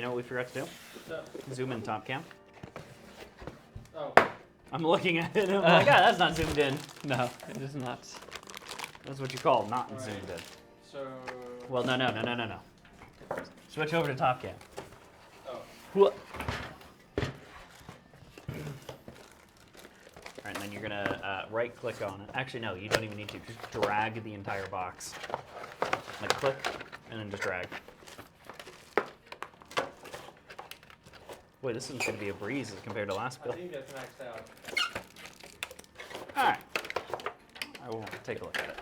You know what we forgot to do? Zoom in top cam. Oh. I'm looking at it and I'm like, that's not zoomed in. No, it is not. That's what you call not zoomed in. So. Well, no. Switch over to top cam. Oh. What? All right, and then you're gonna right click on it. Actually, no, you don't even need to. Just drag the entire box. Like click, and then just drag. Boy, this is going to be a breeze as compared to last build. I think that's maxed out. All right. I will take a look at it.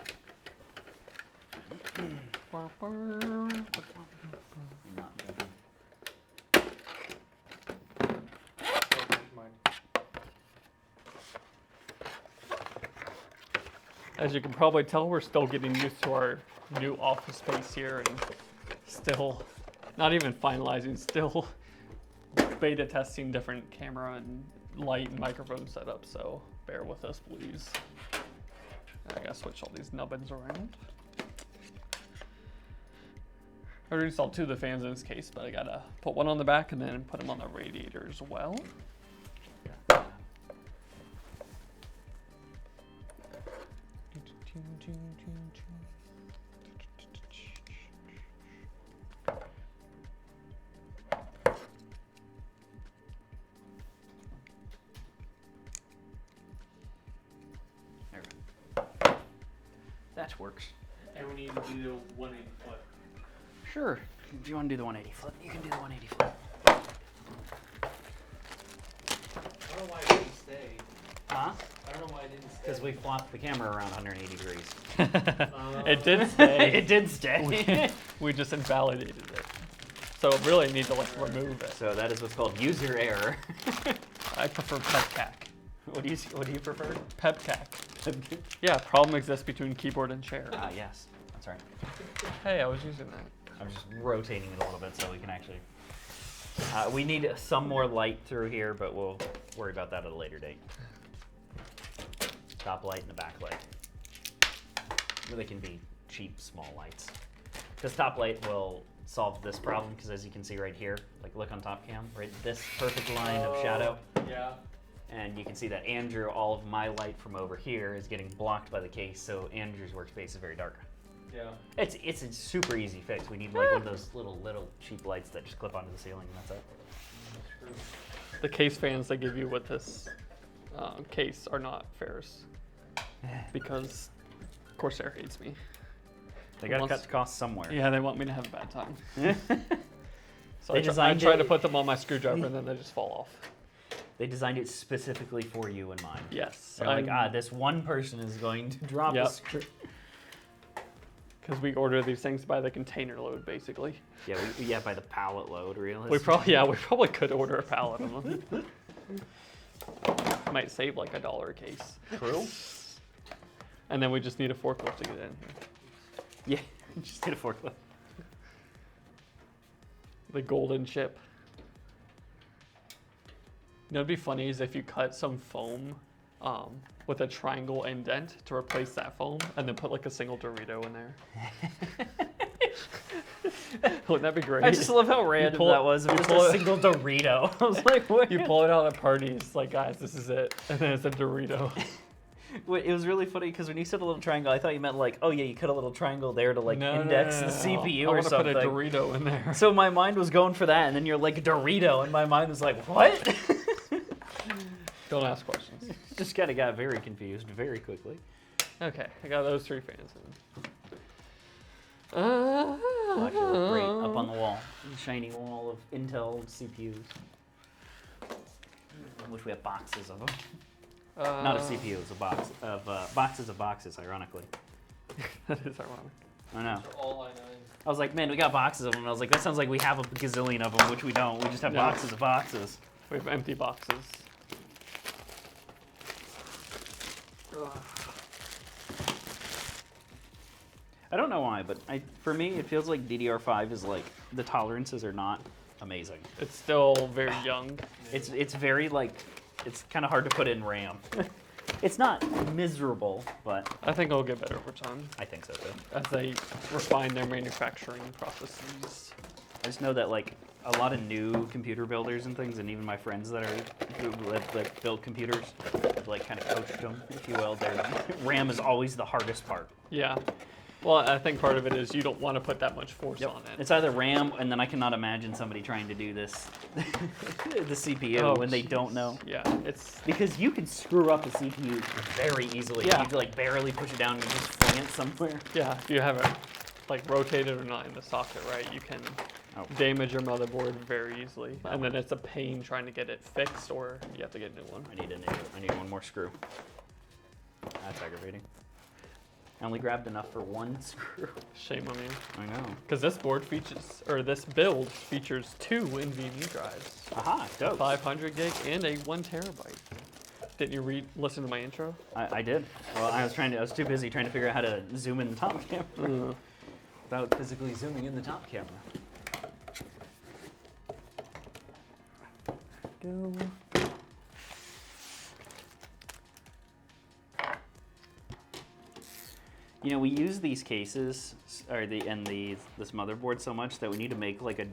As you can probably tell, we're still getting used to our new office space here and still not even finalizing, still beta testing different camera and light and microphone setup, so bear with us, please. I gotta switch all these nubbins around. I already installed 2 of the fans in this case, but I gotta put one on the back and then put them on the radiator as well. That works. And we need to do the 180 foot. Sure. If you want to do the 180 flip, you can do the 180 flip. I don't know why it didn't stay. Huh? I don't know why it didn't stay. Because we flopped the camera around 180 degrees. It did stay. It did stay. We just invalidated it. So really need to like remove it. So that is what's called user error. I prefer PepCac. What do you prefer? PepCac. Yeah, problem exists between keyboard and chair. Ah, yes. That's right. Hey, I was using that. I'm just rotating it a little bit so we can actually... we need some more light through here, but we'll worry about that at a later date. Top light and the back light. They can be cheap, small lights. This top light will solve this problem, because as you can see right here, like look on top cam, right, this perfect line of shadow. Yeah. And you can see that Andrew, all of my light from over here is getting blocked by the case, so Andrew's workspace is very dark. Yeah. It's a super easy fix. We need like one of those little cheap lights that just clip onto the ceiling, and that's it. That's true. The case fans they give you with this case are not fairs because Corsair hates me. They gotta cut the costs somewhere. Yeah, they want me to have a bad time. So They I try to it- put them on my screwdriver and then they just fall off. They designed it specifically for you in mind. Yes. They're like, this one person is going to drop Yep. a screw. Because we order these things by the container load, basically. Yeah, by the pallet load, really. We probably could order a pallet of them. Might save like $1 a case. True. And then we just need a forklift to get in here. Yeah, just need a forklift. The golden chip. You know, it'd be funny is if you cut some foam with a triangle indent to replace that foam, and then put like a single Dorito in there. Wouldn't that be great? I just love how random that was. It was just a single Dorito. I was like, what? You pull it out at parties, like, guys, this is it. And then it's a Dorito. It was really funny because when you said a little triangle, I thought you meant like, oh yeah, you cut a little triangle there to like index the CPU or something. I want to put a Dorito in there. So my mind was going for that, and then you're like Dorito, and my mind was like, what? Don't ask questions. Just kind of got very confused very quickly. Okay, I got those 3 fans in. Watch it look great up on the wall, shiny wall of Intel CPUs. I wish we had boxes of them. Not a CPU, it's a box of boxes of boxes, ironically. That is ironic. I know. Those are all I9. I was like, man, we got boxes of them. And I was like, that sounds like we have a gazillion of them, which we don't. We just have boxes of boxes. We have empty boxes. I don't know why, but for me, it feels like DDR5 is like, the tolerances are not amazing. It's still very young. It's very like, it's kind of hard to put in RAM. It's not miserable, but I think it'll get better over time I think so too. as they refine their manufacturing processes. I just know that like a lot of new computer builders and things, and even my friends that like build computers, I've like kind of coached them, if you will. Their RAM is always the hardest part. Yeah. Well, I think part of it is you don't want to put that much force on it. It's either RAM, and then I cannot imagine somebody trying to do this, the CPU, when they don't know. Yeah, it's Because you can screw up the CPU very easily. Yeah. You can like barely push it down and just fling it somewhere. yeah. If you have it like rotated or not in the socket right, you can damage your motherboard very easily, and then it's a pain trying to get it fixed, or you have to get a new one. I need one more screw. That's aggravating. I only grabbed enough for one screw. Shame on you. I know. Because this board features, or this build features 2 NVMe drives. Aha, dope. 500 gig and a 1 terabyte. Didn't you listen to my intro? I did. Well, I was too busy trying to figure out how to zoom in the top camera without physically zooming in the top camera. Go. You know, we use these cases or this motherboard so much that we need to make like a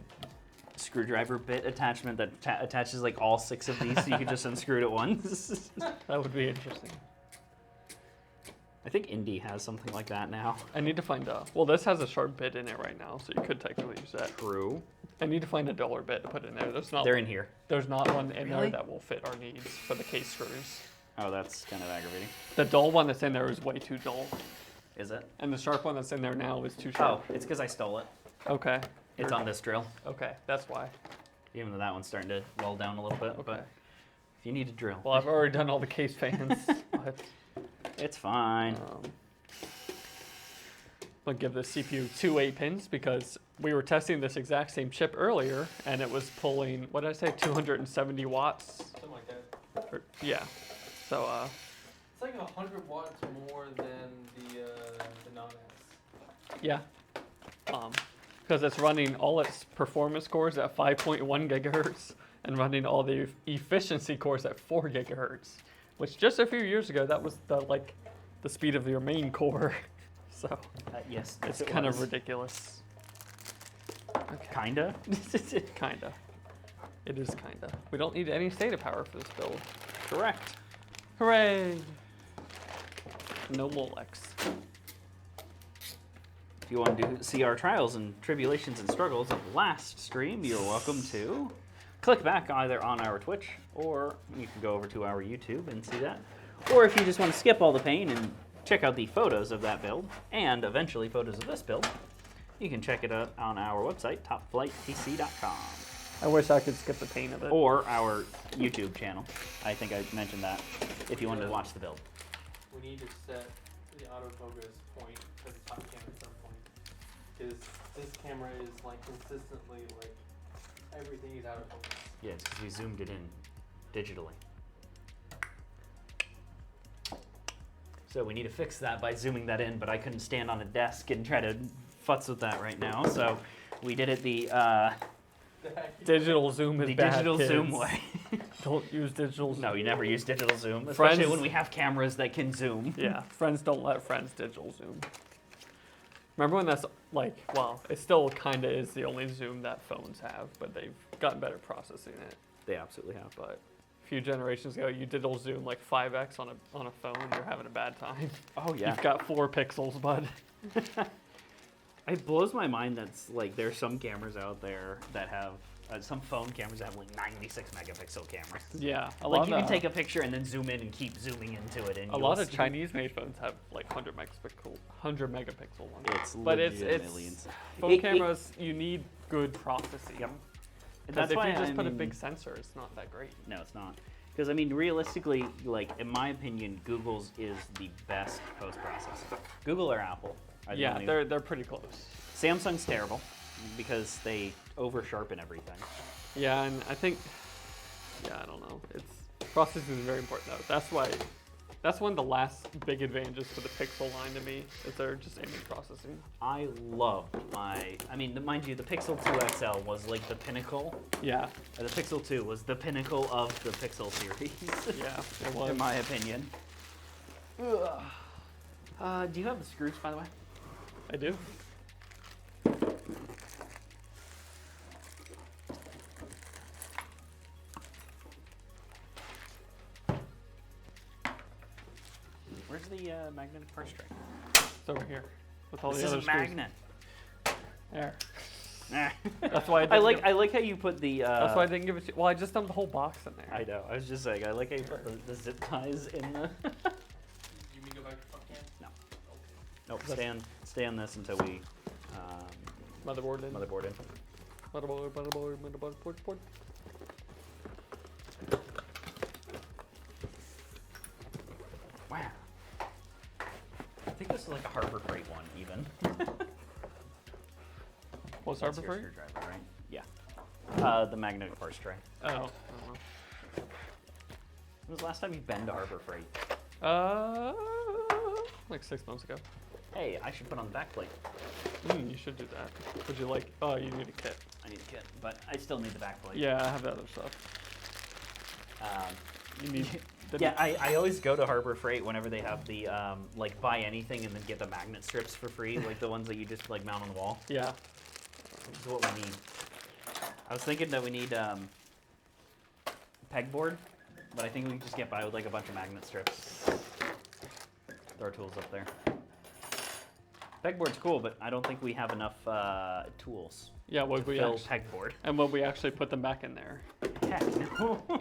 screwdriver bit attachment that attaches like all 6 of these, so you can just unscrew it at once. That would be interesting. I think Indie has something like that now. I need to find well, this has a sharp bit in it right now, so you could technically use that. True. I need to find a duller bit to put in there. They're in here. There's not one in Really? there that will fit our needs for the case screws. Oh, that's kind of aggravating. The dull one that's in there is way too dull, Is it? and the sharp one that's in there now is too Oh, sharp. it's because I stole it. Okay. It's on this drill. Okay, that's why. Even though that one's starting to lull down a little bit. Okay. But if you need a drill, Well, I've already done all the case fans, but it's fine. I'll give the CPU 2 8-pins because we were testing this exact same chip earlier, and it was pulling, what did I say, 270 watts? Something like that. Yeah. So, It's like 100 watts more than the non-S. yeah. Because it's running all its performance cores at 5.1 gigahertz and running all the efficiency cores at 4 gigahertz, which just a few years ago, that was the speed of your main core. So Yes, it's kind of ridiculous. Okay. Kinda. Kinda. It is kinda. We don't need any SATA power for this build. Correct. Hooray! No Molex. If you want to see our trials and tribulations and struggles of last stream, you're welcome to click back either on our Twitch, or you can go over to our YouTube and see that. Or if you just want to skip all the pain and check out the photos of that build, and eventually photos of this build, you can check it out on our website, topflighttc.com. I wish I could skip the pain of it. Or our YouTube channel. I think I mentioned that, if you wanted to watch the build. We need to set the autofocus point for the top camera at some point. Because this camera is like consistently like everything is out of focus. Yeah, it's because we zoomed it in digitally. So we need to fix that by zooming that in, but I couldn't stand on a desk and try to futz with that right now. So we did it the Digital zoom is bad, digital kids. zoom way. Don't use digital zoom. No, you never use digital zoom, especially Friends- when we have cameras that can zoom. Yeah, friends don't let friends digital zoom. Remember when that's like, well, it still kind of is the only zoom that phones have, but they've gotten better processing it. They absolutely have. But a few generations ago, you digital zoom like 5x on a phone, you're having a bad time. Oh yeah. You've got 4 pixels, bud. It blows my mind that's like there's some cameras out there that have some phone cameras that have like 96 megapixel cameras. Yeah, Like you can take a picture and then zoom in and keep zooming into it. And a lot of Chinese-made phones have like 100 megapixel ones. It's But it's legitimately insane. phone cameras. You need good processing. Yep. Because if why you just put a mean, big sensor, it's not that great. No, it's not. Because I mean, realistically, like in my opinion, Google's is the best post-processing. Google or Apple. Are the Yeah, only- they're pretty close. Samsung's terrible because they over-sharpen everything. Yeah, and I think, I don't know. Processing is very important though. That's one of the last big advantages for the Pixel line to me, is they're just image processing. I loved mind you, the Pixel 2 XL was like the pinnacle. Yeah, The Pixel 2 was the pinnacle of the Pixel series. yeah, it was. In my opinion. Do you have the screws, by the way? I do. Where's the magnetic parse tray? It's over here with all This the is other a screws. magnet. There. Nah. That's why I like how you put the. That's why I didn't give it to you. Well, I just dumped the whole box in there. I know. I was just saying. I like how you put the zip ties in the. You mean go back to front cam? No. Okay. Nope. Stay on this until we. Motherboard in. Motherboard in. Motherboard. Wow. I think this is like a Harbor Freight one, even. What's That's Harbor your Freight? screwdriver, right? Yeah. The magnetic parse tray. Oh. I don't know. When was the last time you've been to Harbor Freight? Like 6 months ago. Hey, I should put on the back plate. You should do that. Would you like? Oh, you need a kit. I need a kit, but I still need the back plate. Yeah, I have that other stuff. You need. Yeah, I always go to Harbor Freight whenever they have the like buy anything and then get the magnet strips for free, like the ones that you just like mount on the wall. Yeah. This is what we need. I was thinking that we need pegboard, but I think we can just get by with like a bunch of magnet strips. There are tools up there. Pegboard's cool, but I don't think we have enough tools Yeah. to Would we fill actually, pegboard. and when we actually put them back in there, Heck no. No.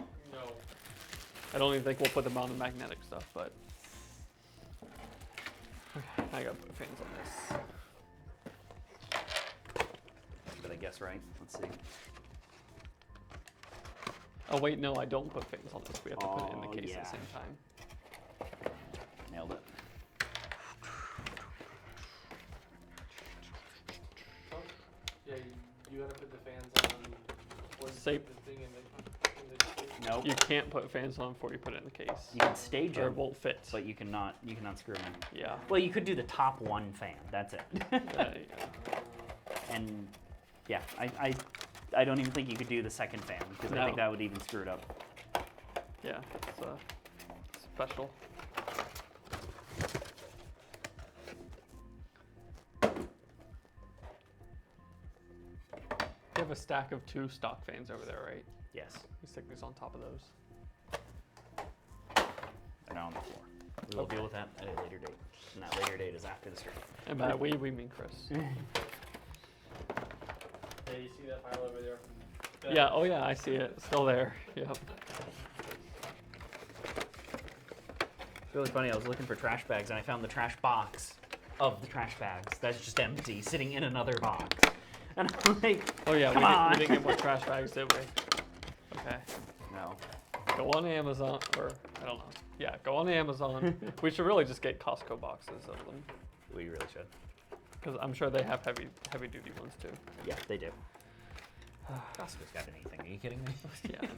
I don't even think we'll put them on the magnetic stuff, but. Okay, I gotta put fans on this. Did I guess right? Let's see. Oh wait, no, I don't put fans on this. We have to put it in Oh, the case yeah. at the same time. Nailed it. Oh, yeah, you gotta put the fans on. Or you Safe. put the thing in the case. Nope. You can't put fans on before you put it in the case. You can stage Or them, it won't fit. but you cannot screw them in. Yeah. Well, you could do the top one fan. That's it. Yeah. And yeah, I don't even think you could do the second fan because I think No. that would even screw it up. Yeah, it's special. You have a stack of 2 stock fans over there, right? Yes, You stick these on top of those. they're not on the floor. We will Okay. deal with that at a later date, and that later date is after the stream. And by we mean Chris. Yeah, you see that file over there from Yeah, oh yeah, I see it. It's still there. Yep. It's really funny. I was looking for trash bags, and I found the trash box of the trash bags. That's just empty, sitting in another box. And I'm like, Oh yeah, Come we on. didn't get more trash bags, did we? Okay. no. Go on Amazon, or I don't know. Yeah, go on Amazon. We should really just get Costco boxes of them, We really should. because I'm sure they have heavy duty ones too. Yeah, they do. Costco's got anything. Are you kidding me? Yeah, I know.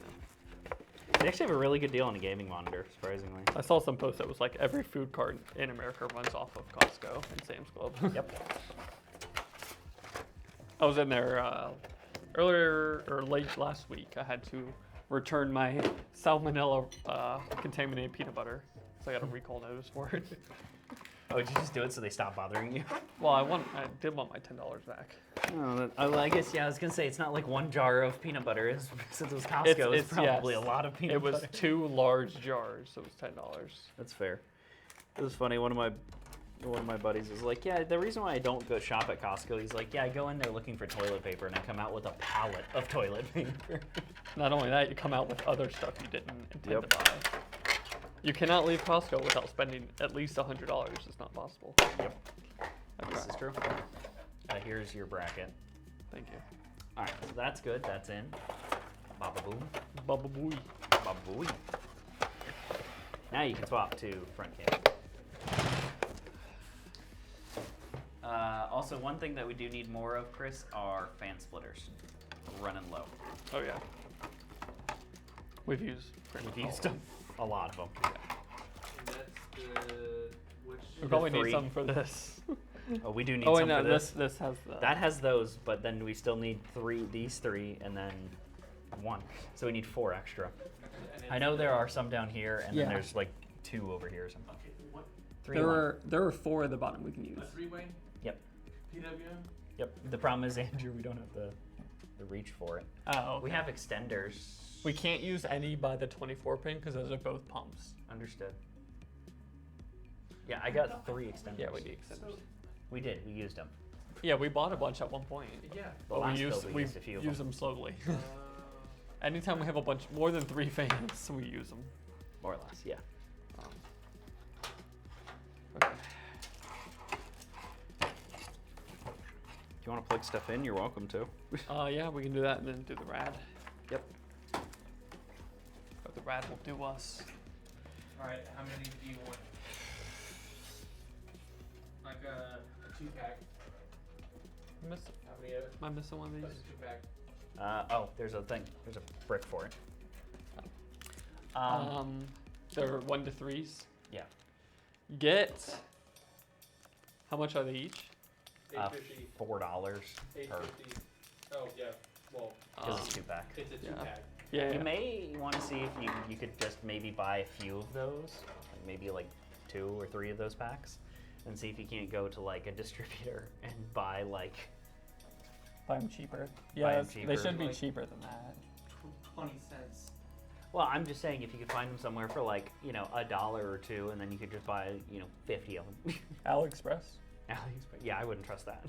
They actually have a really good deal on a gaming monitor, surprisingly. I saw some post that was like every food cart in America runs off of Costco and Sam's Club. Yep. I was in there earlier or late last week. I had to return my salmonella contaminated peanut butter, so I got a recall notice for it. Oh, did you just do it so they stop bothering you? Well, I did want my $10 back. Oh, well, I guess, yeah, I was going to say, it's not like one jar of peanut butter. Since it was Costco, it's probably yes. a lot of peanut It was butter. 2 large jars, so it was $10. That's fair. It was funny. One of my buddies was like, yeah, the reason why I don't go shop at Costco, he's like, yeah, I go in there looking for toilet paper, and I come out with a pallet of toilet paper. Not only that, you come out with other stuff you didn't intend Yep. to buy. You cannot leave Costco without spending at least $100. It's not possible. Yep. Okay. This is true. Here's your bracket. Thank you. All right, so that's good. That's in. Baba boom. Bubba booey. Baba booey. Now you can swap to front cam. Also, one thing that we do need more of, Chris, are fan splitters. Running low. Oh yeah. We've used. We've used a lot of them. And that's the which We probably need 3. some for this. Oh, we do need Oh wait, some no, for this. this has the. That has those, but then we still need these 3, and then 1. So we need 4 extra. and I know there are some down here, and then Yeah. there's like 2 over here or something. Okay, what 3 there are 4 at the bottom we can use. a 3-way? Yep. PWM? Yep. The problem is, Andrew, we don't have the reach for it. Oh. Okay. We have extenders. We can't use any by the 24 pin because those are both pumps. Understood. Yeah, I got 3 extenders. Yeah, we need extenders. We did. We used them. Yeah, we bought a bunch at one point. Yeah. The But last we build, used we used a few of use them. them slowly. Anytime we have a bunch more than 3 fans, we use them. More or less, yeah. Okay. If you want to plug stuff in, you're welcome to. Yeah, we can do that and then do the rad. Yep. But the rad will do us. Alright, how many do you want? Like a 2-pack. How many of it? Am I missing one of What's these? a 2-pack? Oh, there's a thing. There's a brick for it. They're 1 to 3s. Yeah. Get. How much are they each? $4 $8.50. per. $8.50. Oh yeah. Well, Because it's 2-pack. it's a yeah. 2-pack. Yeah. You may want to see if you could just maybe buy a few of those, like maybe like 2 or 3 of those packs, and see if you can't go to like a distributor and buy like. Buy them cheaper. Buy Yeah, 'em they cheaper. should be Like- cheaper than that. 20 cents. Well, I'm just saying if you could find them somewhere for like $1 or 2, and then you could just buy 50 of them. AliExpress. AliExpress. Yeah, I wouldn't trust that.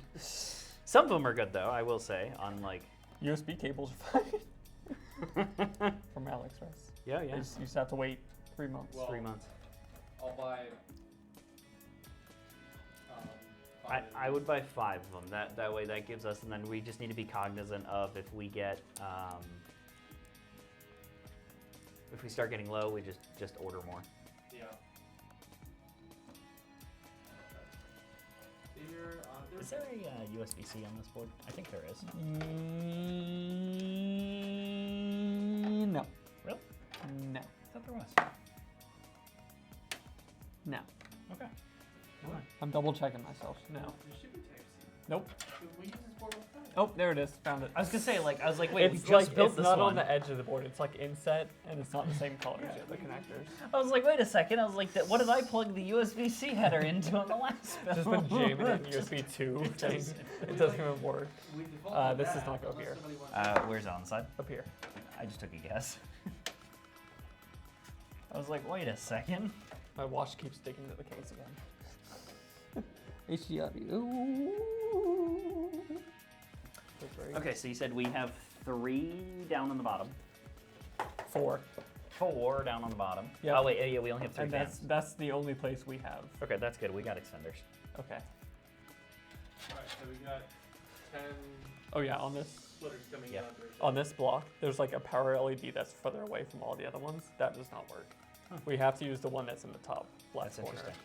Some of them are good though, I will say. On like. USB cables are fine. From AliExpress. Yeah, You yeah. just have to wait 3 months. Well, 3 months. I'll buy. I would buy 5 of them. That way that gives us, and then we just need to be cognizant of if we get if we start getting low, we just order more. Yeah. Here, Is there a USB-C on this board? I think there is. No. Really? No. I thought there was. No. Okay. I'm double checking myself. No. There should be Type-C. Nope. We use this board all the time. Oh, there it is. Found it. I was gonna say, like, wait, we It's just like built it's this not one. on the edge of the board. It's like inset, and it's not the same color as the other connectors. I was like, wait a second. I was like, what did I plug the USB-C header into on the last build? Just been jamming in USB 2 thing. It doesn't even work. We default to This does that not go unless here. somebody wants Where's it on the side? Up here. I just took a guess. I was like, wait a second. My watch keeps sticking to the case again. HDR. Ooh. Okay, so you said we have 3 down on the bottom. 4. 4 down on the bottom. Yep. Oh wait, yeah, we only have 3 And fans. that's the only place we have. Okay, that's good. We got extenders. Okay. Alright, so we got 10 Oh yeah, on this splitters coming Yeah. out there. on this block, there's like a power LED that's further away from all the other ones. That does not work. Huh. We have to use the one that's in the top left That's corner. interesting.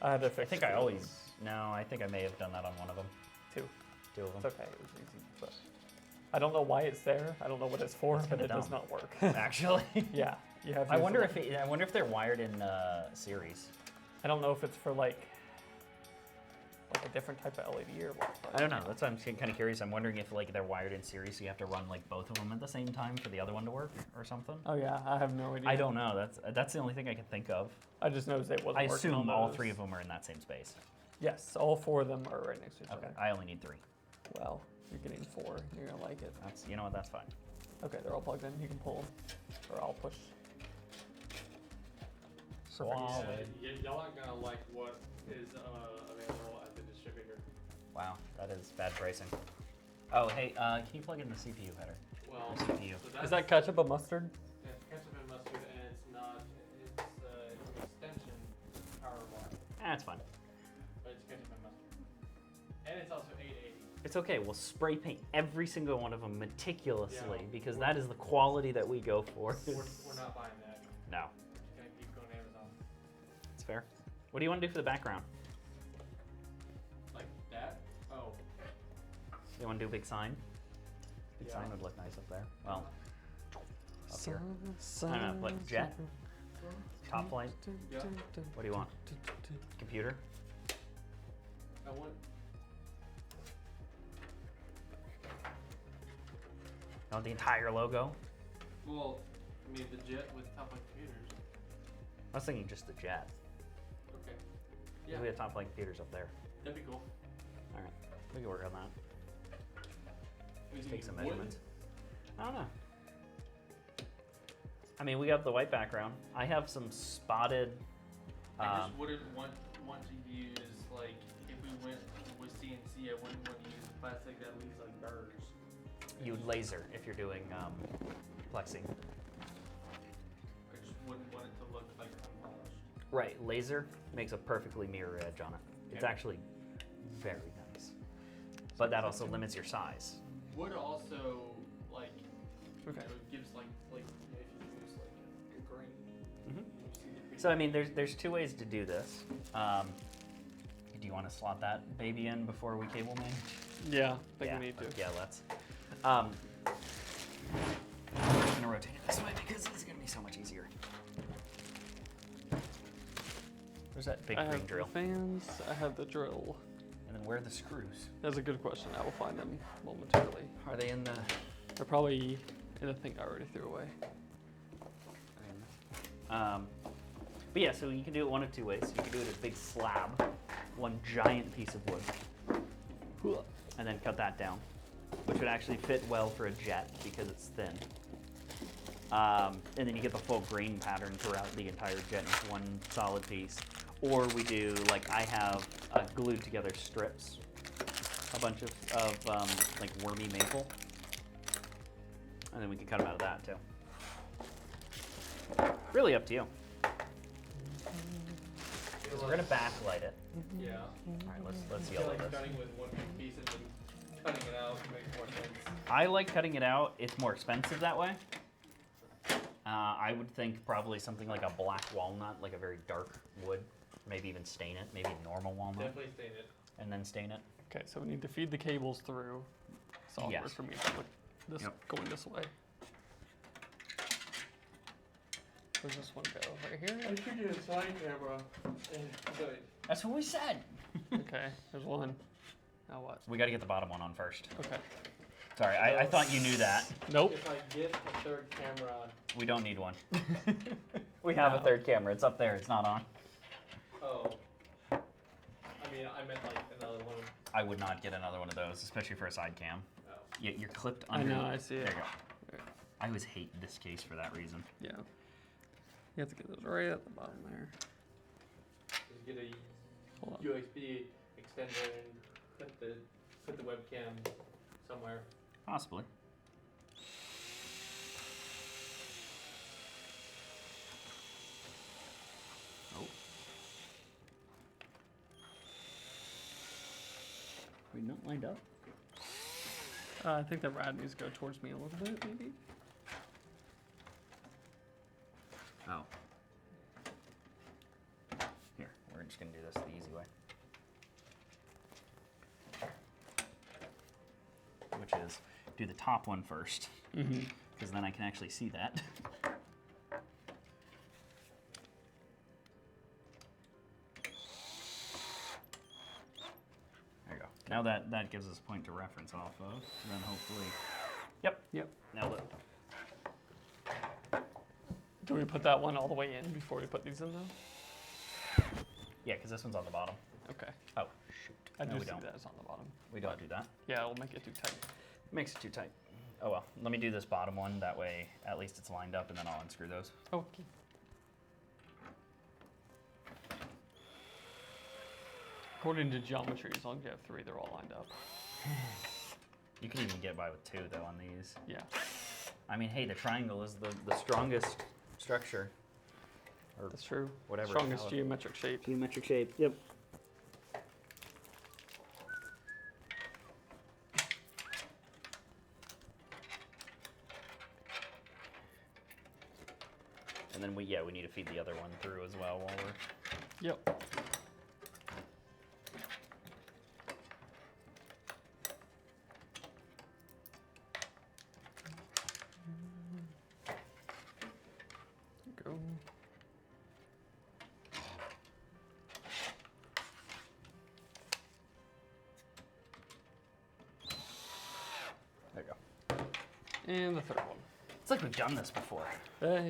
I had to I fix. think I always. No, I think I may have done that on one of them. 2. 2 of It's them. okay. It was easy. But I don't know why it's there. I don't know what it's for, That's but kinda it does dumb. not work. Actually. Yeah, you have. to I use wonder the if one- I wonder if they're wired in series. I don't know if it's for like a different type of LED or what. but I don't know. yeah. That's why I'm kind of curious. I'm wondering if like they're wired in series, so you have to run like both of them at the same time for the other one to work or something. Oh yeah, I have no idea. I don't know. That's the only thing I can think of. I just noticed it wasn't I working on assume all those. 3 of them are in that same space. Yes, all 4 of them are right next to each Okay. other. I only need 3. Well, you're getting 4. You're gonna like it. That's what. That's fine. Okay, they're all plugged in. You can pull them, or I'll push. Wow. Y'all aren't gonna like what is available at the distributor. Wow, that is bad pricing. Oh, hey, can you plug in the CPU header? Well, The CPU. so that's, Is that ketchup and mustard? that's ketchup and mustard, and it's not. It's an extension power bar, That's fine. but it's ketchup and mustard, and it's also 880. It's okay. We'll spray paint every single one of them meticulously Yeah, because we're- that is the quality that we go for. We're not buying that. No, Just gonna keep going to Amazon. it's fair. What do you want to do for the background? Like that? Oh. You want to do a big sign? Big Yeah. sign would look nice up there. Well, up here. I don't know, like jet? Top flight? Yeah. What do you want? Computer? I want. You want the entire logo? Well, I mean the jet with top line computers. I was thinking just the jet. Okay. 'Cause Yeah. We have top flight computers up there. That'd be cool. All right, we can work on that. We Just can take some use wood. measurements. I don't know. I mean, we have the white background. I have some spotted. I just wouldn't want want to use, like, if we went with CNC, I wouldn't want to use plastic that leaves like burrs. You would laser if you're doing plexing. I just wouldn't want it to look like unpolished. Right, laser makes a perfectly mirror edge on it. It's Yeah. actually very nice. But that also limits your size. Would also, like, Okay. it gives like if you use like a grain. Mhm. You see the pretty- So I mean, there's two ways to do this. Do you want to slot that baby in before we cable manage? Yeah, I think we need to. Yeah, let's. I'm gonna rotate it this way because it's gonna be so much easier. Where's that big I green have drill? the fans, I have the drill. And then where are the screws? That's a good question. I will find them momentarily. Are they in the? They're probably in the thing I already threw away. But yeah, so you can do it one of two ways. You can do it as a big slab, one giant piece of wood, and then cut that down, which would actually fit well for a jet because it's thin. And then you get the full grain pattern throughout the entire jet in one solid piece. Or we do, like I have glued together strips, a bunch of like wormy maple, and then we can cut them out of that too. Really up to you. We're gonna backlight it. Yeah. All right, let's I yellow feel like this. cutting with one big piece and then cutting it out makes more sense. I like cutting it out. It's more expensive that way. I would think probably something like a black walnut, like a very dark wood. Maybe even stain it. Maybe normal walnut, Definitely stain it. and then stain it. Okay, so we need to feed the cables through. It's awkward Yes. for me to look this Yep. going this way. Where's this one go? Right here? I should get a side camera and good. That's what we said. Okay, there's one. Now what? We got to get the bottom one on first. Okay. Sorry, I thought you knew that. Nope. If I get a third camera, We don't need one. We have a third camera. It's up there. It's not on. oh. I mean, I meant like another one. I would not get another one of those, especially for a side cam. Oh. You're clipped I under. know, I see it. There you go. I always hate this case for that reason. Yeah. You have to get those right at the bottom there. Just get a Hold on. USB extender and put the webcam somewhere. Possibly. Oh. Are we not lined up? I think the rad needs to go towards me a little bit, maybe. Oh. Here, we're just gonna do this the easy way. Which is do the top one first, Mm-hmm. because then I can actually see that. There you go. Now that gives us a point to reference off of. And then hopefully, yep. Yep. Now look. Do we put that one all the way in before we put these in though? Yeah, because this one's on the bottom. Okay. Oh, shoot. I No, do we see don't. that it's on the bottom. We don't do that. Yeah, it'll make it too tight. Makes it too tight. Oh well. Let me do this bottom one. That way, at least it's lined up, and then I'll unscrew those. Oh, okay. According to geometry, as long as you have three, they're all lined up. You can even get by with two though on these. Yeah. I mean, hey, the triangle is the strongest structure. Or That's true. whatever. Strongest how it- geometric shape. Geometric shape. Yep. And then we need to feed the other one through as well while we're. Yep. Go. There you go. And the third one. It's like we've done this before. Yeah. Can't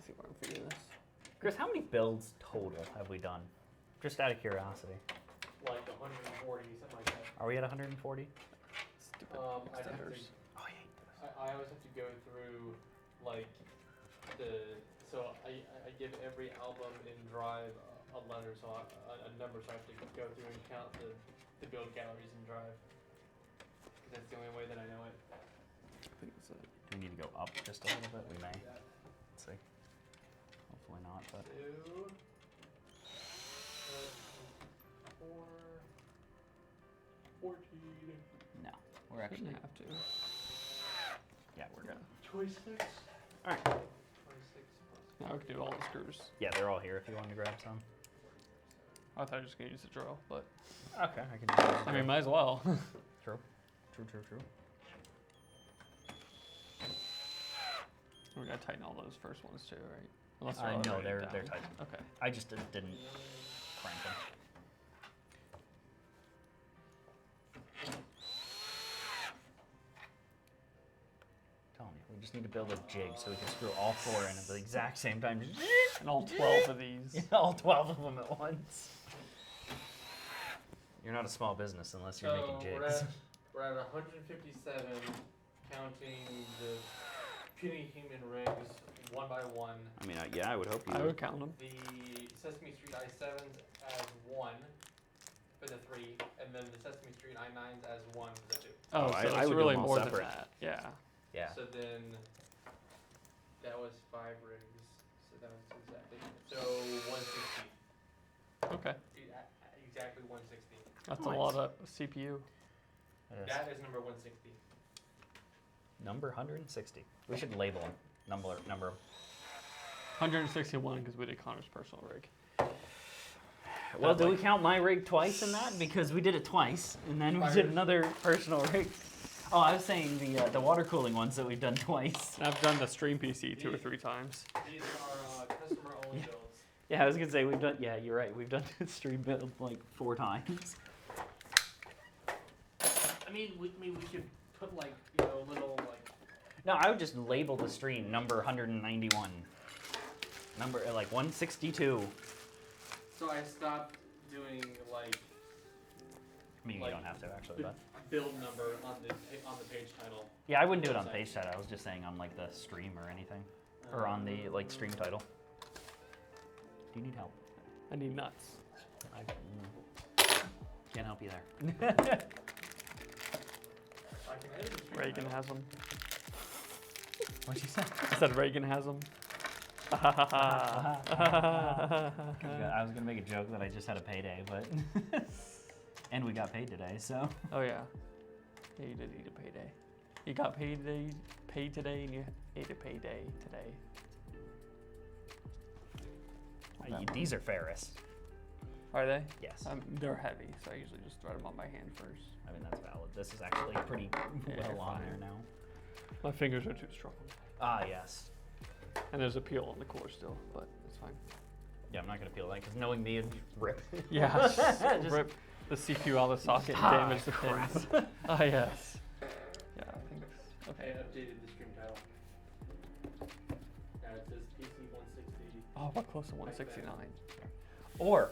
see where I'm feeding this. Chris, how many builds total have we done? Just out of curiosity. Like 140, something like that. Are we at 140? Stupid I'd have to, extenders. Oh, I hate this. I always have to go through like the So I give every album in Drive a letter, so a number, so I have to go through and count the build galleries in Drive. 'Cause that's the only way that I know it. I think it's Do we need to go up just a little bit? We may. Yeah. Let's see. Hopefully not, but 2, 4, 14. no. We're actually, shouldn't have to. yeah, we're good. 26. All right. 26 plus. Now we can do all the screws. Yeah, they're all here if you want to grab some. I thought I was just gonna use the drill, but Okay, I can do that. I mean, might as well. True. True. We gotta tighten all those first ones too, right? Unless they're No, already they're down. tight. Okay. I just didn't crank them. Telling you, we just need to build a jig so we can screw all 4 in at the exact same time. And all 12 of these. All 12 of them at once. You're not a small business unless you're making jigs. We're at 157, counting the puny human rigs one by one. I mean, yeah, I would hope you I would. would count them. The Sesame Street i7s as 1 for the 3, and then the Sesame Street i9s as 1 for the 2. Oh, Oh, so I it's would do really them all more separate. than that. Yeah. Yeah. So then that was 5 rigs. So that was exactly 160. Okay. Exactly 160. That's Nice. a lot of CPU. It is. That is number 160. Number 160. We should label them. Number. 161 because we did Connor's personal rig. Well, do we like- count my rig twice in that? Because we did it twice, and then we Fire. did another personal rig. Oh, I was saying the water cooling ones that we've done twice. And I've done the stream PC 2 or 3 times. These are customer only builds. Yeah, I was gonna say we've done. Yeah, you're right. We've done stream build like 4 times. I mean, we could put like little like. No, I would just label the stream number 191. Number like 162. So I stopped doing like I mean, Like, you don't have to actually, the but build number on the page title. yeah, I wouldn't do it on the page title. I was just saying on like the stream or anything, or on the like stream title. Do you need help? I need nuts. I can't help you there. I can edit the stream Reagan title. has them. What'd you say? I said Reagan has them. I was gonna make a joke that I just had a payday, but and we got paid today, so Oh yeah. Yeah, you did eat a payday. You got paid today, and you ate a payday today. These are Ferris. Are they? Yes. They're heavy, so I usually just thread them on my hand first. I mean that's valid. This is actually pretty Yeah, well on fine. there now. My fingers are too strong. Ah yes. And there's a peel on the core still, but it's fine. Yeah, I'm not gonna peel that because knowing me, it'd rip. Yeah, Just- rip the CPU out of the socket and Ah, damage the pins. Ah, yes. Yeah, I think it's I okay. updated the stream title. Now it says PC 160. Oh, we're close to 169. Or,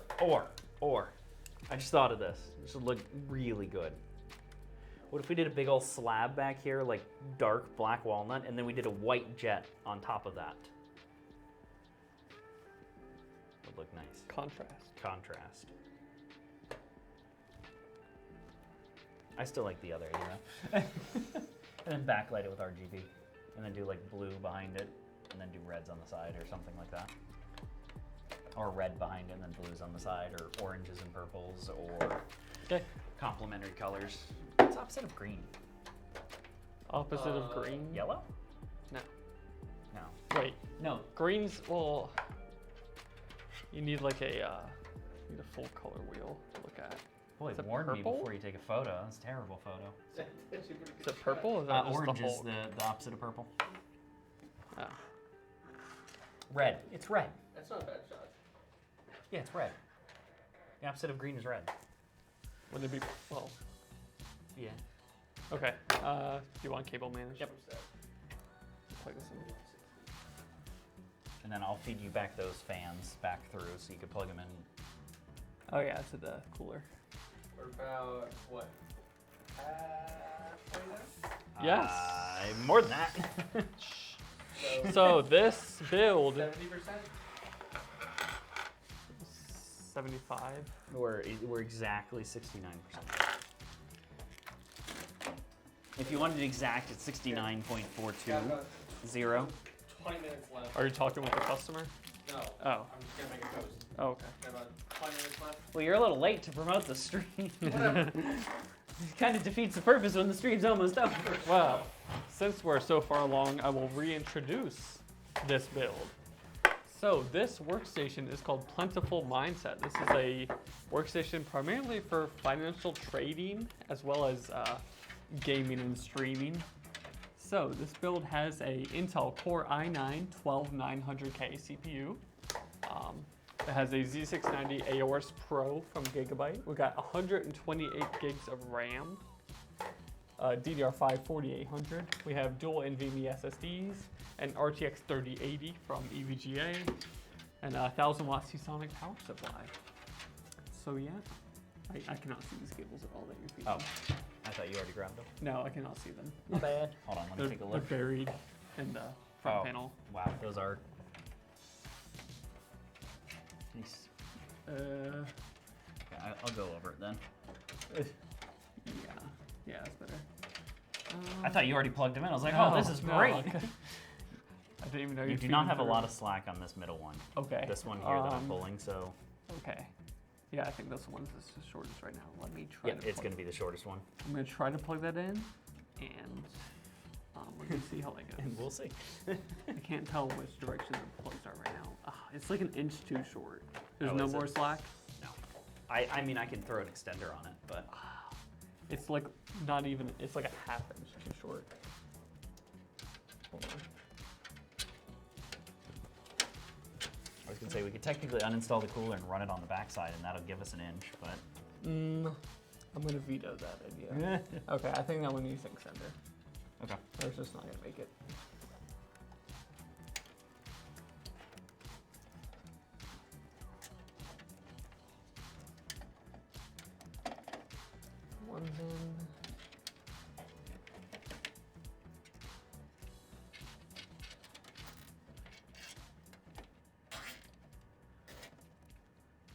I just thought of this. This would look really good. What if we did a big old slab back here, like dark black walnut, and then we did a white jet on top of that? Would look nice. Contrast. Contrast. I still like the other idea. And then backlight it with RGB. And then do like blue behind it, and then do reds on the side or something like that. Or red behind it and then blues on the side, or oranges and purples, or Okay. complementary colors. What's opposite of green? Opposite of green? Yellow? No. No. Wait, No. green's, well, you need like a full color wheel to look at. Boy, Is it warn me purple? before you take a photo. That's a terrible photo. Is it purple or is that just Orange the is whole? the opposite of purple. Ah. Red. It's red. That's not a bad shot. Yeah, it's red. The opposite of green is red. Wouldn't it be, well, Yeah. okay. Do you want cable managed? Yep. Plug this in. And then I'll feed you back those fans back through so you can plug them in. Oh yeah, to the cooler. We're about, what, halfway there? Yes. More than that. So this build, 70%. 75. We're exactly 69%. If you wanted it exact, it's 69.420. 20 minutes left. Are you talking with the customer? No. Oh. I'm just gonna make a toast. Oh, okay. Got about 20 minutes left. Well, you're a little late to promote the stream. It kind of defeats the purpose when the stream's almost over. Well, since we're so far along, I will reintroduce this build. So this workstation is called Plentiful Mindset. This is a workstation primarily for financial trading as well as gaming and streaming. So this build has a Intel Core i9-12900K CPU. It has a Z690 AORUS Pro from Gigabyte. We got 128 gigs of RAM. DDR5 4800. We have dual NVMe SSDs, an RTX 3080 from EVGA, and a 1000 watt SeaSonic power supply. So yeah, I cannot see these cables at all that you're feeding. Oh, I thought you already grabbed them. No, I cannot see them. Not bad. Hold on, let me take a look. They're buried in the front panel. Wow, those are nice. Yeah, I'll go over it then. Yeah, that's better. I thought you already plugged them in. I was like, No, oh, this is no, great. okay. I didn't even know You do not have a lot of slack on this middle one. Okay. This one here that I'm pulling, so. Okay. Yeah, I think this one's the shortest right now. Let me try. Yeah, it's going to be the shortest one. I'm gonna try to plug that in, and let me see how that goes. And we'll see. I can't tell which direction the plugs are right now. It's like an inch too short. There's Oh, no is more it? slack. No. I mean, I can throw an extender on it, but. It's like not even. It's like a half inch too short. Hold on. I was going to say, we could technically uninstall the cooler and run it on the backside, and that'll give us an inch, but. I'm gonna veto that idea. Okay, I think that one needs an extender. Okay. Or it's just not gonna make it. One's in.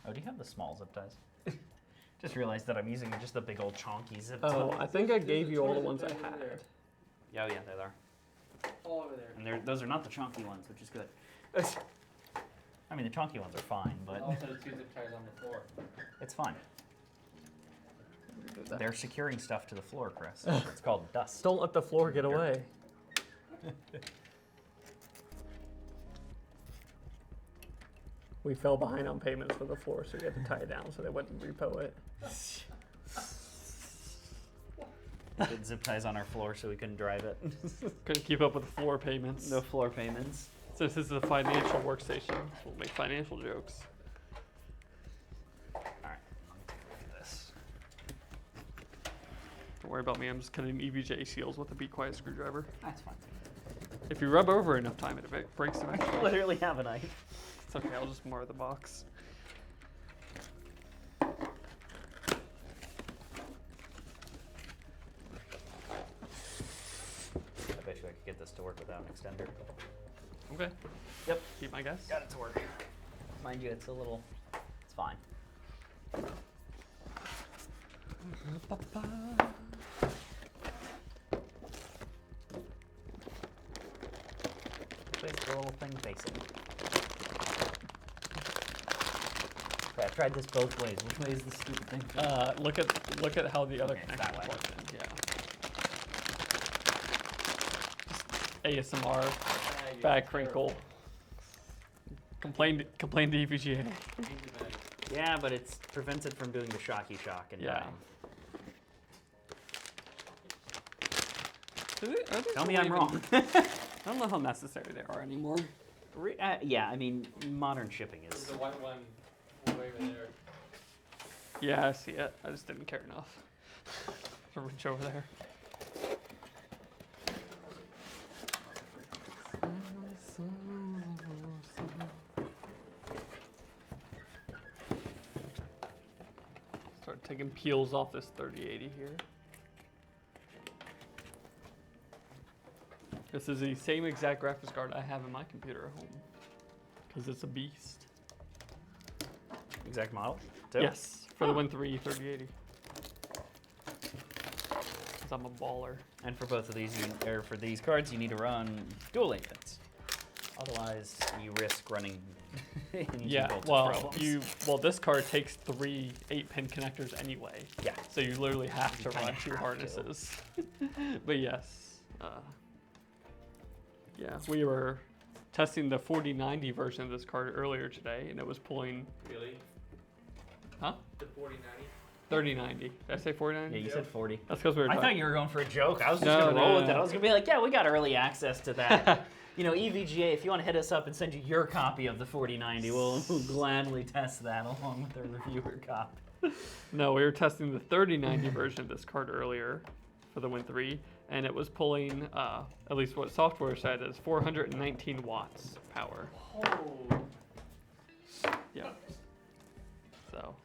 Oh, do you have the small zip ties? Just realized that I'm using just the big old chonky zip Oh, tie. I think I gave you all the There's ones I over had. there. Oh, yeah, they are. All over there. And those are not the chunky ones, which is good. I mean, the chunky ones are fine, but Also, the 2 zip ties on the floor. it's fine. Do that. They're securing stuff to the floor, Chris. It's called dust. Don't let the floor get away. We fell behind on payments for the floor, so we had to tie it down so they wouldn't repo it. We did zip ties on our floor so we couldn't drive it. Couldn't keep up with the floor payments. No floor payments. So this is a financial workstation. We'll make financial jokes. All right, do this. Don't worry about me. I'm just cutting EVGA seals with a Be Quiet screwdriver. That's fine. If you rub over enough time, it breaks I eventually. literally have a knife. It's okay. I'll just mar the box. I bet you I could get this to work without an extender. Okay. Yep. Keep my guess. Got it to work. Mind you, it's a little, it's fine. Where's the little thing facing? Okay, I've tried this both ways. Which way is the stupid thing facing? Look at how the other Okay, connector that way. plugs in. Yeah. Just ASMR. Bag crinkle. Complain to EVGA. Yeah, but it's prevents it from doing the shocky shock and Yeah. dying. Are they Tell me really I'm wrong. I don't know how necessary they are anymore. Yeah, I mean, modern shipping There's is. the white one way over there. Yeah, I see it. I just didn't care enough to reach over there. Start taking peels off this 3080 here. This is the same exact graphics card I have in my computer at home. Because it's a beast. Exact model? Too? Yes, for the Win 3 3080. Because I'm a baller. And for both of these, for these cards, you need to run dual 8 pins. Otherwise, you risk running into Yeah, voltage well, problems. this card takes 3 8-pin connectors anyway. Yeah. So you literally have to kinda run 2 have to. harnesses. But yes. Yeah, we were testing the 4090 version of this card earlier today, and it was pulling. Really? Huh? The 4090? 3090. Did I say 4090? Yeah, you said 40. That's because we were I talking. thought you were going for a joke. I was just No, going to no, roll no, with it. no. I was going to be like, yeah, we got early access to that. You know, EVGA, if you want to hit us up and send you your copy of the 4090, we'll gladly test that along with the reviewer copy. No, we were testing the 3090 version of this card earlier for the Win 3, and it was pulling, at least what software said, is 419 watts power. Oh. Yeah. So,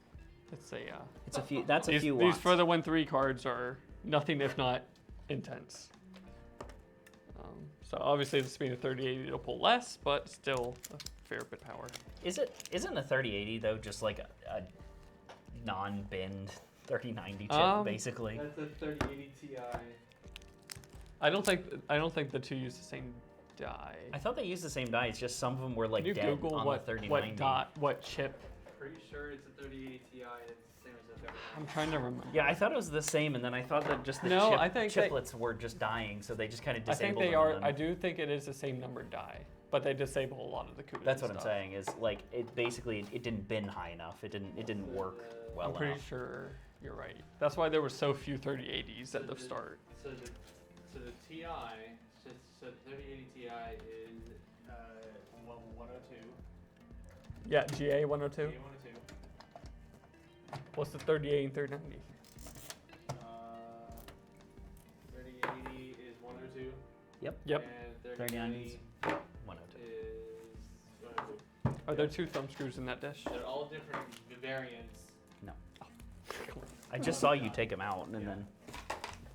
it's a. It's a few. That's a These, few these watts. for the Win 3 cards are nothing if not intense. So obviously this being a 3080, it'll pull less, but still a fair bit of power. Isn't a 3080 though just like a non-binned 3090 chip basically? That's a 3080 Ti. I don't think the two use the same die. I thought they used the same die. It's just some of them were like Can you dead Google on what the 3090. what chip? Pretty sure it's a 3080 Ti and it's the same as a 3090. I'm trying to remember. Yeah, I thought it was the same, and then I thought that just the No, I think they- chiplets were just dying, so they just kind of I disabled think they them are. and I then- do think it is the same numbered die, but they disable a lot of the CUDA. That's what and I'm stuff. saying. Is like it basically it didn't bin high enough. It didn't work well I'm pretty enough. sure you're right. That's why there were so few 3080s at the start. So the Ti, so the 3080 Ti is 102. Yeah, GA 102. 102. What's the 3080 and 3090? 3080 is 102. Yep. Yep. And 3090 3090 102. is 102. Are there 2 thumb screws in that dish? They're all different variants. No. I just saw you take them out, and then.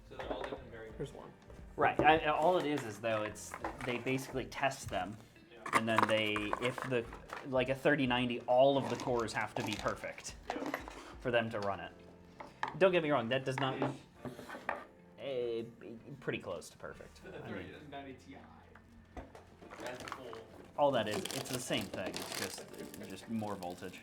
So they're all different variants. Here's one. Right. All it is though it's they basically test them, Yeah. and then if the like a 3090, all of the cores have to be perfect Yep. for them to run it. Don't get me wrong. That does not. Pretty close to perfect. The I mean, 3090 Ti. That's full. all that is, it's the same thing. It's just more voltage.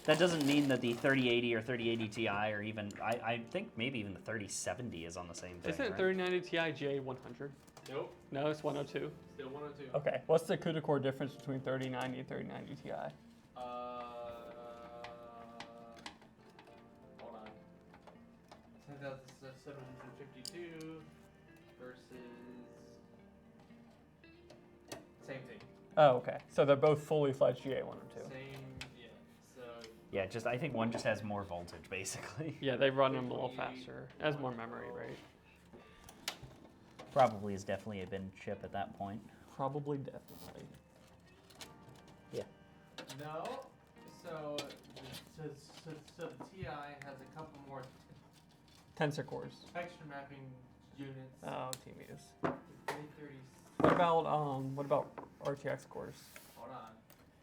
That doesn't mean that the 3080 or 3080 Ti or even I think maybe even the 3070 is on the same thing. Isn't it right? 3090 Ti GA 100? Nope. No, it's 102. Still 102. Okay. What's the CUDA core difference between 3090 and 3090 Ti? Hold on. 10,752 versus same thing. Oh, okay. So they're both fully fledged GA 102. Same, yeah. So Yeah, just I think one just has more voltage basically. Yeah, they run them a little faster. It has more memory, right? Probably is definitely a bin chip at that point. Probably, definitely. Yeah. no. So the Ti has a couple more Tensor cores. texture mapping units. Oh, TMUs. 330. What about RTX cores? Hold on.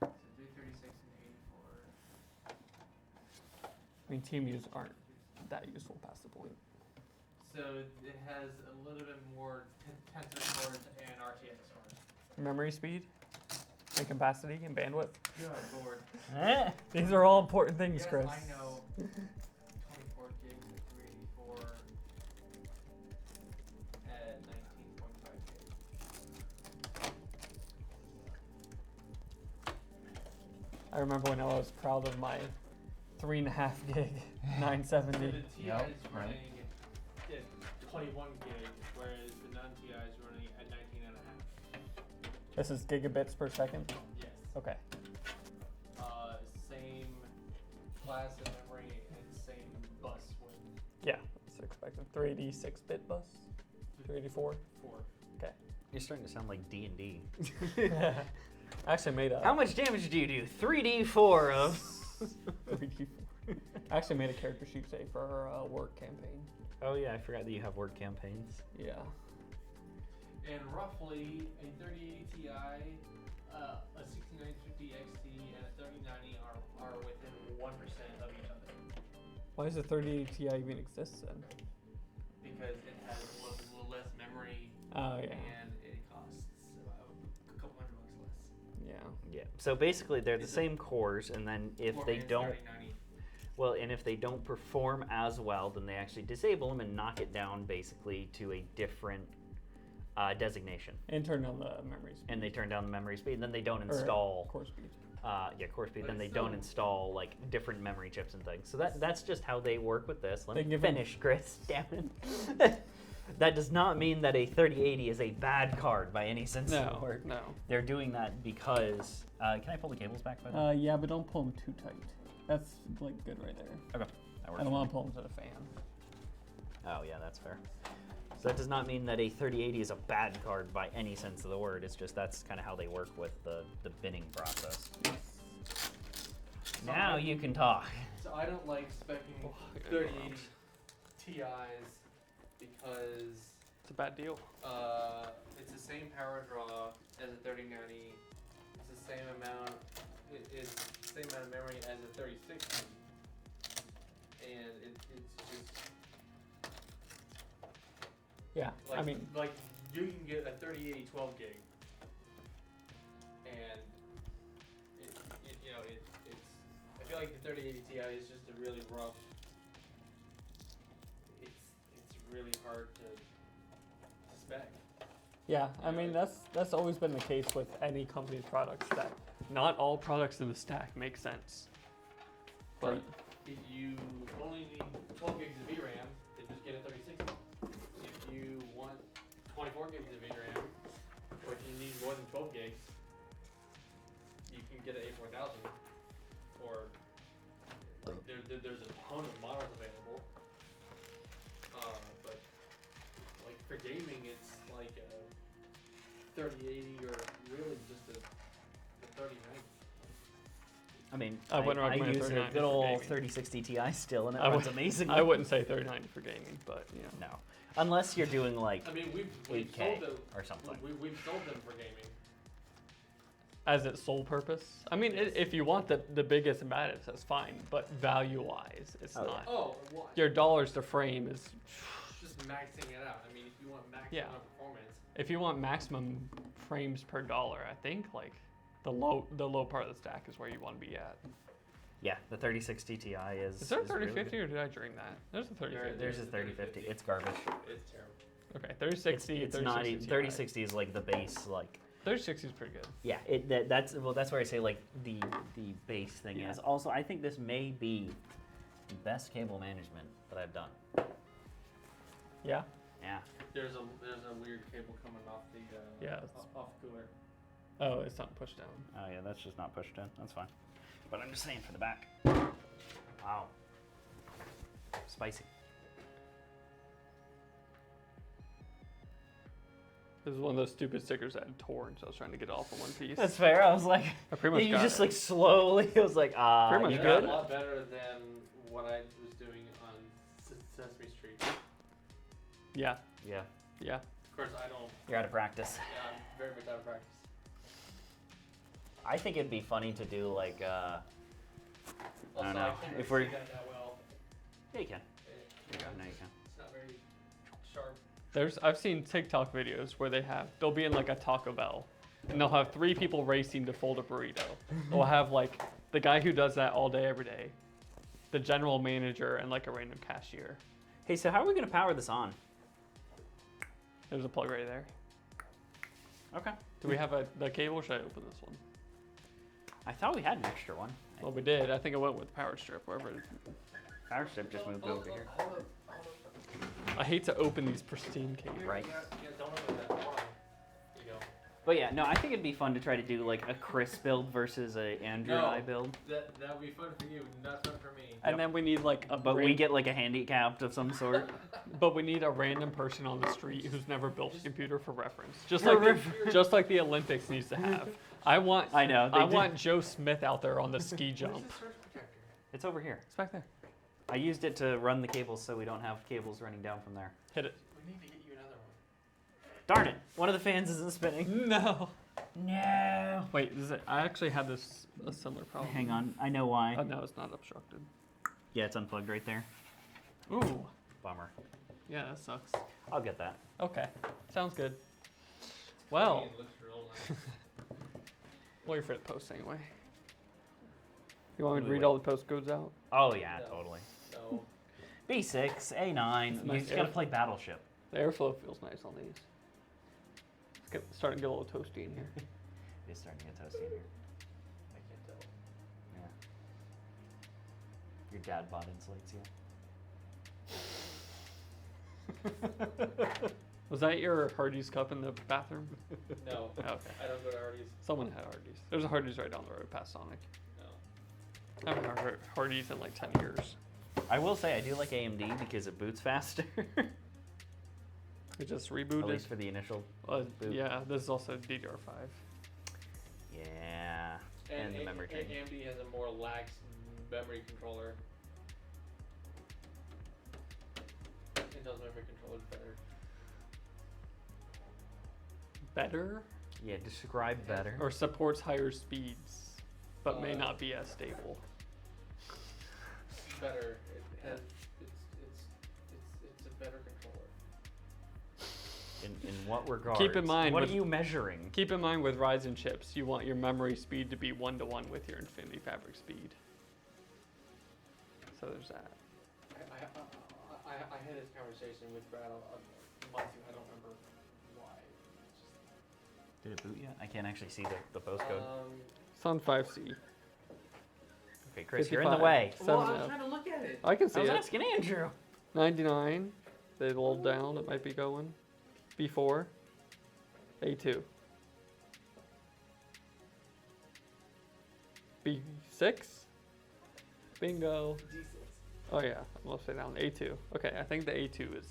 So 336 and 84. I mean, TMUs aren't that useful past the point. So it has a little bit more tensor cores and RTX cores. Memory speed, and capacity, and bandwidth. Good lord. These are all important things, Yes, Chris. I know. 24 gigs at 384 at 19.5 gigs. I remember when I was proud of my 3.5 gig So 970. the Ti Yep, is running at 21 gig, whereas the non-Ti is running at 19.5. This is gigabits per second. Yes. Okay. Same class of memory and same bus width. Yeah, that's expected. 386-bit bus. 384. 4. Okay. You're starting to sound like D&D. I actually made a. How much damage do you do? 3d4 of. 3D4. I actually made a character sheet today for our work campaign. Oh yeah, I forgot that you have work campaigns. Yeah. And roughly a 3080 Ti, a 6950 XT, and a 3090 are within 1% of each other. Why does the 3080 Ti even exist then? Because it has a little less memory, Oh yeah. and it costs about a couple $100 less. Yeah. Yeah. So basically, they're the Is it- same cores, and then if Or they it's don't, 3090. well, and if they don't perform as well, then they actually disable them and knock it down basically to a different designation. And turn down the memory speed. And they turn down the memory speed, and then they don't Or install. core speed. Core speed. But Then they it's don't still- install like different memory chips and things. So that's just how they work with this. Let They me give 'em- finish, Chris. Damn it. That does not mean that a 3080 is a bad card by any sense of the No. word. No. They're doing that because. Can I pull the cables back? By the way? Yeah, but don't pull them too tight. That's like good right there. Okay. That works I don't for want me. to pull them to the fan. Oh yeah, that's fair. So that does not mean that a 3080 is a bad card by any sense of the word. It's just that's kind of how they work with the binning process. Now you can talk. So I don't like specking 3080 Ti's because It's a bad deal. it's the same power draw as a 3090. It's the same amount. It's the same amount of memory as a 3060, and it's just Yeah. like I mean, like you can get a 3080 12 gig, and it's I feel like the 3080 Ti is just a really rough. It's really hard to spec. yeah. I mean that's always been the case with any company's products. That not all products in the stack make sense. But If you only need 12 gigs of VRAM, then just get a 3060. If you want 24 gigs of VRAM, or if you need more than 12 gigs, you can get an A4000. Or there's a ton of models available. But like for gaming, it's like a 3080 or really just a 3090. I mean, I wouldn't recommend a use a 3090 good for old gaming. 3060 Ti still, and it I runs would- amazing. I wouldn't say 3090 for gaming, but you know. No, unless you're doing like I mean, we've 8K sold them or something. We've sold them for gaming. As its sole purpose. I mean, if you want the biggest and baddest, that's fine. But value-wise, it's Oh, yeah. not. Oh, what? Your dollars to frame is. Just maxing it out. I mean, if you want maximum Yeah. performance, If you want maximum frames per dollar, I think like the low part of the stack is where you want to be at. Yeah, the 3060 Ti is. Is there a is really 3050 good. or did I dream that? There's a 3050. There's a 3050. It's garbage. it's terrible. Okay, 3060. It's not 3060 even, Ti. 3060 is like the base, like 3060 is pretty good. yeah. That's where I say like the base thing Yeah. is. Also, I think this may be the best cable management that I've done. Yeah. Yeah. There's a weird cable coming off the Yeah, it's- off cooler. Oh, it's not pushed down. Oh yeah, that's just not pushed in. That's fine. But I'm just saying for the back. Wow. Spicy. This is one of those stupid stickers that had torn, so I was trying to get it off in one piece. That's fair. I was like, I pretty much you got just it. like slowly. I was like, Pretty much you got good? A lot better than what I was doing on Sesame Street. Yeah, Yeah. yeah. Of course, I don't. You're out of practice. Yeah, I'm very much out of practice. I think it'd be funny to do like, I Also, don't know. can't If really we're, see that well. yeah, you can. It- No, you can. It's not very sharp. I've seen TikTok videos where they'll be in like a Taco Bell, and they'll have 3 people racing to fold a burrito. They'll have like the guy who does that all day, every day, the general manager, and like a random cashier. Hey, so how are we gonna power this on? There's a plug right there. Okay. Do we have the cable? Or should I open this one? I thought we had an extra one. Well, we did. I think it went with power strip, wherever. Power strip just moved over here. Hold up. I hate to open these pristine cables. Right. Yeah, don't open that. Hold on. There you go. But yeah, no, I think it'd be fun to try to do like a Chris build versus a Andrew and I build. That would be fun for you, not fun for me. And then we need like a But we get like a handicapped of some sort. But we need a random person on the street who's never built a computer for reference. Just For like just like the Olympics needs to have. I I know. I want Joe Smith out there on the ski Where's jump. the surge protector? It's over here. It's back there. I used it to run the cables so we don't have cables running down from there. Hit it. We need to get you another one. Darn it! One of the fans isn't spinning. No. No. Wait, is it? I actually had this a similar problem. Hang on, I know why. Oh no, it's not obstructed. Yeah, it's unplugged right there. Ooh. Bummer. Yeah, that sucks. I'll get that. Okay, sounds good. Well, It looks real nice. wait for the post anyway. You want me to Wait, read wait. all the postcodes out? Oh yeah, No. totally. So, B6, A9. You nice just gotta air- play Battleship. The airflow feels nice on these. Starting to get a little toasty in here. It's starting to get toasty in here. I can't tell. Yeah. Your dad bod insulates you. Was that your Hardee's cup in the bathroom? No, Okay. I don't go to Hardee's. Someone had Hardee's. There's a Hardee's right down the road past Sonic. No. I haven't had Hardee's in like 10 years. I will say I do like AMD because it boots faster. It just At rebooted. least for the initial boot. Yeah, this is also DDR5. Yeah. And the memory change. AMD has a more lax memory controller. Intel's memory controller is better. Better? Yeah, describe better. Or supports higher speeds, but may Uh, not be as stable. Better. It has. It's a better controller. In what regard? Keep in mind What with- are you measuring? Keep in mind with Ryzen chips, you want your memory speed to be 1-to-1 with your Infinity Fabric speed. So there's that. I had this conversation with Brad a month ago. I don't remember why. Did it boot yet? I can't actually see the postcode. It's on 5C. Okay, Chris, you're in the 55. way. Well, I 7F. was trying to look at it. I can I see was it. asking Andrew. 99. They lulled down. It might be going. B4. A2. B6. Bingo. Oh yeah, I'm upside down. A2. Okay, I think the A2 is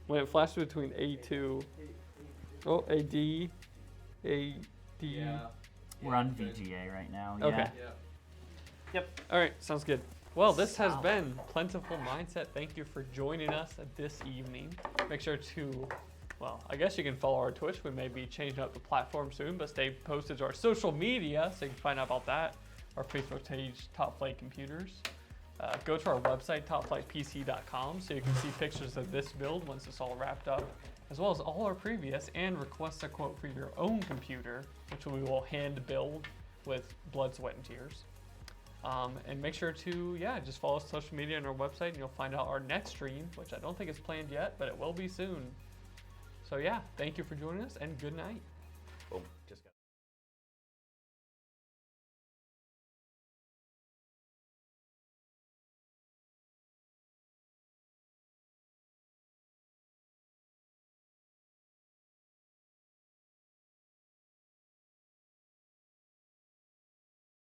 when it flashes between A2. Oh, AD. AD. Yeah. We're on good. VGA right now. Okay. Yeah. Yeah. Yep. All right, sounds good. Well, this has Solid. been Plentiful Mindset. Thank you for joining us this evening. Make sure to, well, I guess you can follow our Twitch. We may be changing up the platform soon, but stay posted to our social media so you can find out about that. Our Facebook page, Top Flight Computers. Go to our website, topflightpc.com, so you can see pictures of this build once it's all wrapped up, as well as all our previous, and request a quote for your own computer, which we will hand build with blood, sweat, and tears. And make sure to, just follow us on social media and our website, and you'll find out our next stream, which I don't think is planned yet, but it will be soon. So thank you for joining us, and good night. Boom. Just got